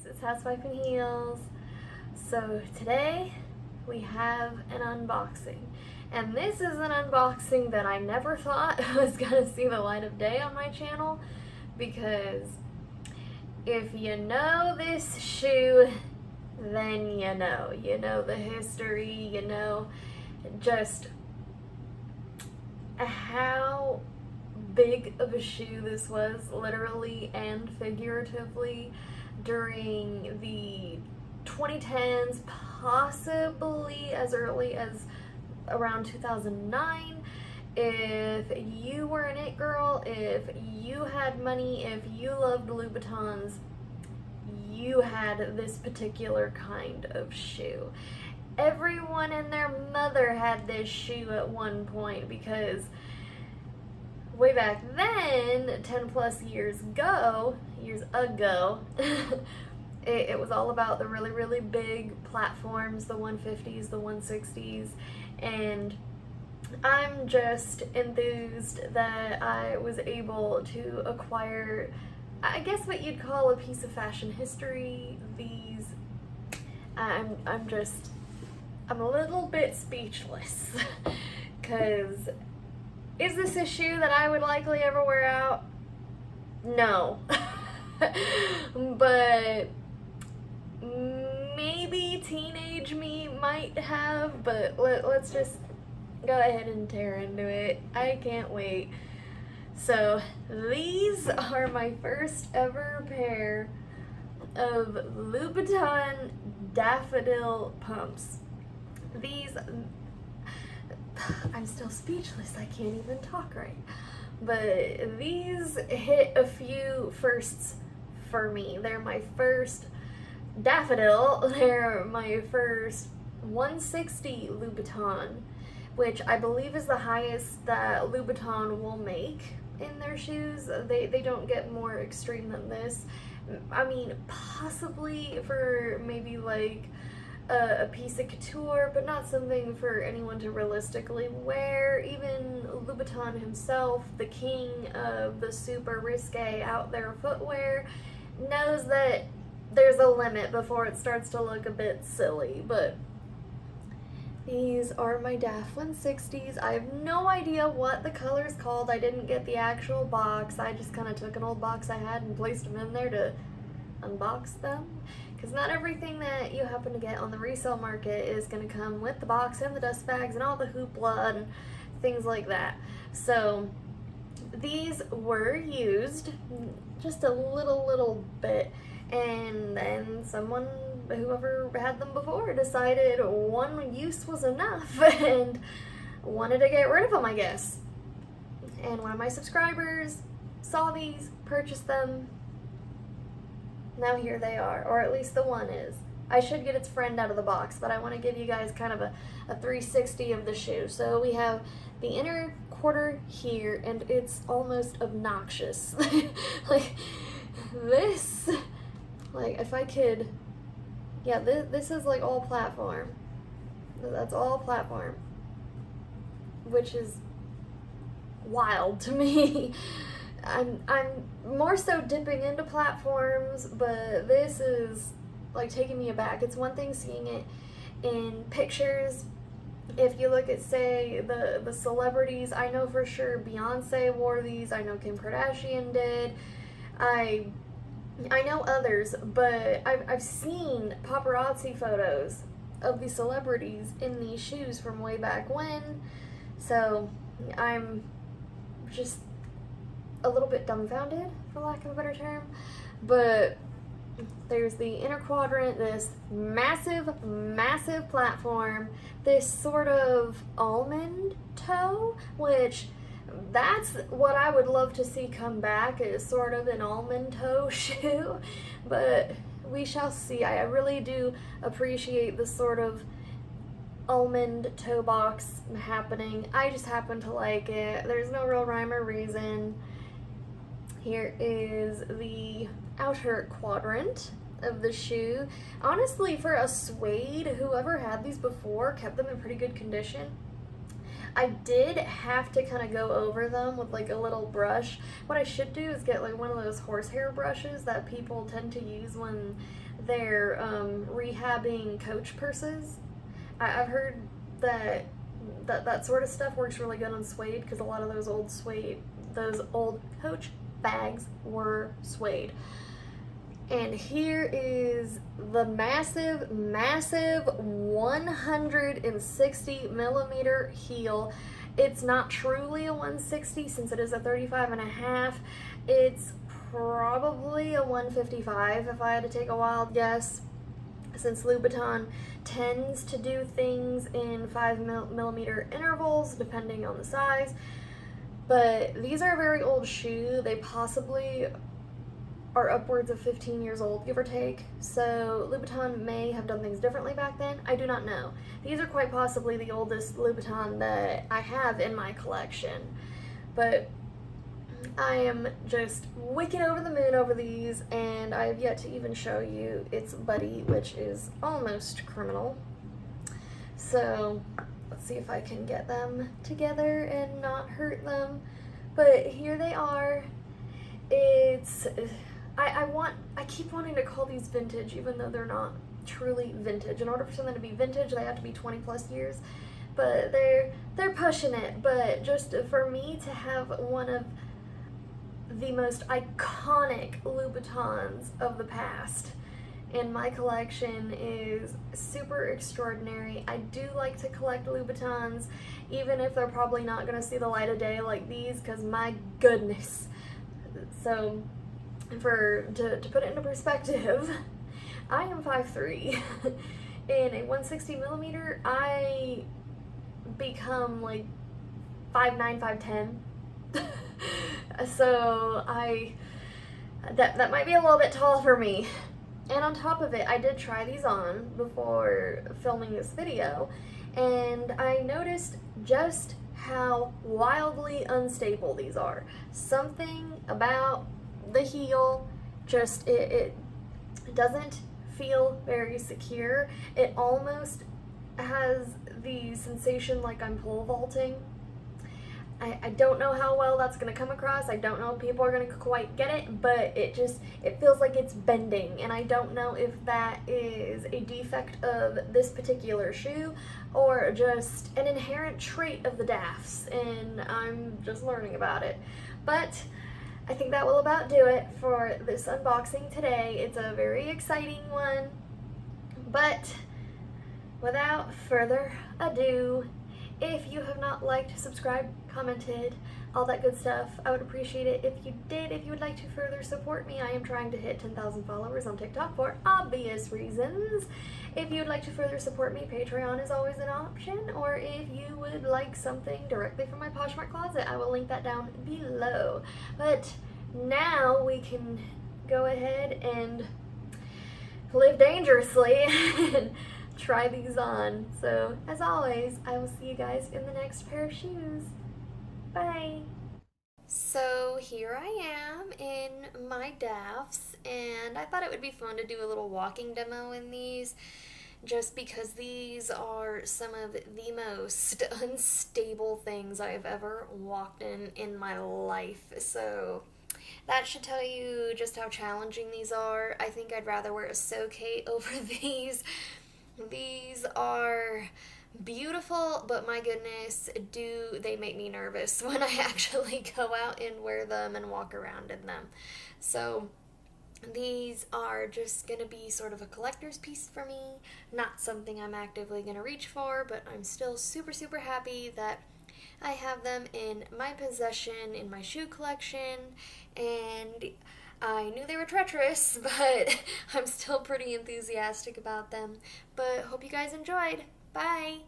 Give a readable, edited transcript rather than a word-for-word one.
it's Housewife in Heels. So today we have an unboxing, and this is an unboxing that I never thought was gonna see the light of day on my channel, because if you know this shoe, then you know the history, you know just how big of a shoe this was, literally and figuratively, during the 2010s, possibly as early as around 2009. If you were an it girl, if you had money, if you loved Louboutins, you had this particular kind of shoe. Everyone and their mother had this shoe at one point, because way back then, 10 plus years ago, it was all about the really, really big platforms, the 150s, the 160s, and I'm just enthused that I was able to acquire, I guess what you'd call a piece of fashion history. These, I'm a little bit speechless, because is this a shoe that I would likely ever wear out? No. But maybe teenage me might have, but let's just go ahead and tear into it. I can't wait. So these are my first ever pair of Louboutin Daffodile pumps. These, I'm still speechless, I can't even talk right. But these hit a few firsts for me. They're my first Daffodile, they're my first 160 Louboutin, which I believe is the highest that Louboutin will make in their shoes. They don't get more extreme than this. I mean, possibly for maybe like a piece of couture, but not something for anyone to realistically wear. Even Louboutin himself, the king of the super risque out there footwear, knows that there's a limit before it starts to look a bit silly. But these are my Daff 160s. I have no idea what the color's called. I didn't get the actual box. I just kind of took an old box I had and placed them in there to unbox them, because not everything that you happen to get on the resale market is going to come with the box and the dust bags and all the hoopla and things like that. So these were used just a little bit, and then someone, whoever had them before, decided one use was enough and wanted to get rid of them, I guess. And one of my subscribers saw these, purchased them. Now here they are, or at least the one is. I should get its friend out of the box, but I want to give you guys kind of a 360 of the shoe. So we have the inner quarter here, and it's almost obnoxious. Like this, like if I could, yeah, this is like all platform. That's all platform, which is wild to me. I'm more so dipping into platforms, but this is like taking me aback. It's one thing seeing it in pictures. If you look at, say, the celebrities, I know for sure Beyonce wore these. I know Kim Kardashian did. I know others, but I've seen paparazzi photos of the celebrities in these shoes from way back when. So I'm just a little bit dumbfounded, for lack of a better term. But there's the inner quadrant, this massive platform, this sort of almond toe, which that's what I would love to see come back, is sort of an almond toe shoe. But we shall see. I really do appreciate the sort of almond toe box happening. I just happen to like it. There's no real rhyme or reason. Here is the outer quadrant of the shoe. Honestly, for a suede, whoever had these before kept them in pretty good condition. I did have to kind of go over them with like a little brush. What I should do is get like one of those horsehair brushes that people tend to use when they're rehabbing coach purses. I've heard that sort of stuff works really good on suede, because a lot of those old coach bags were suede. And here is the massive 160 millimeter heel. It's not truly a 160 since it is a 35.5. It's probably a 155 if I had to take a wild guess, since Louboutin tends to do things in 5 millimeter intervals depending on the size. But these are a very old shoe. They possibly are upwards of 15 years old, give or take. So Louboutin may have done things differently back then. I do not know. These are quite possibly the oldest Louboutin that I have in my collection. But I am just wicked over the moon over these, and I have yet to even show you its buddy, which is almost criminal. So let's see if I can get them together and not hurt them. But here they are. It's I keep wanting to call these vintage, even though they're not truly vintage. In order for something to be vintage, they have to be 20 plus years. But they're pushing it. But just for me to have one of the most iconic Louboutins of the past in my collection is super extraordinary. I do like to collect Louboutins, even if they're probably not going to see the light of day like these, because my goodness. So to put it into perspective, I am 5'3". In a 160 millimeter, I become like 5'9", 5'10". So that might be a little bit tall for me. And on top of it, I did try these on before filming this video, and I noticed just how wildly unstable these are. Something about the heel, just it doesn't feel very secure. It almost has the sensation like I'm pole vaulting. I don't know how well that's going to come across. I don't know if people are going to quite get it, but it feels like it's bending, and I don't know if that is a defect of this particular shoe or just an inherent trait of the Daffs, and I'm just learning about it. But I think that will about do it for this unboxing today. It's a very exciting one, but without further ado, if you have not liked, subscribed, commented, all that good stuff, I would appreciate it if you did. If you would like to further support me, I am trying to hit 10,000 followers on TikTok for obvious reasons. If you would like to further support me, Patreon is always an option, or if you would like something directly from my Poshmark closet, I will link that down below. But now we can go ahead and live dangerously and try these on. So as always, I will see you guys in the next pair of shoes. Bye. So here I am in my Daffs, and I thought it would be fun to do a little walking demo in these, just because these are some of the most unstable things I've ever walked in my life. So that should tell you just how challenging these are. I think I'd rather wear a Sokate over these. These are beautiful, but my goodness, do they make me nervous when I actually go out and wear them and walk around in them. So these are just going to be sort of a collector's piece for me, not something I'm actively going to reach for, but I'm still super, super happy that I have them in my possession, in my shoe collection, and I knew they were treacherous, but I'm still pretty enthusiastic about them. But hope you guys enjoyed. Bye!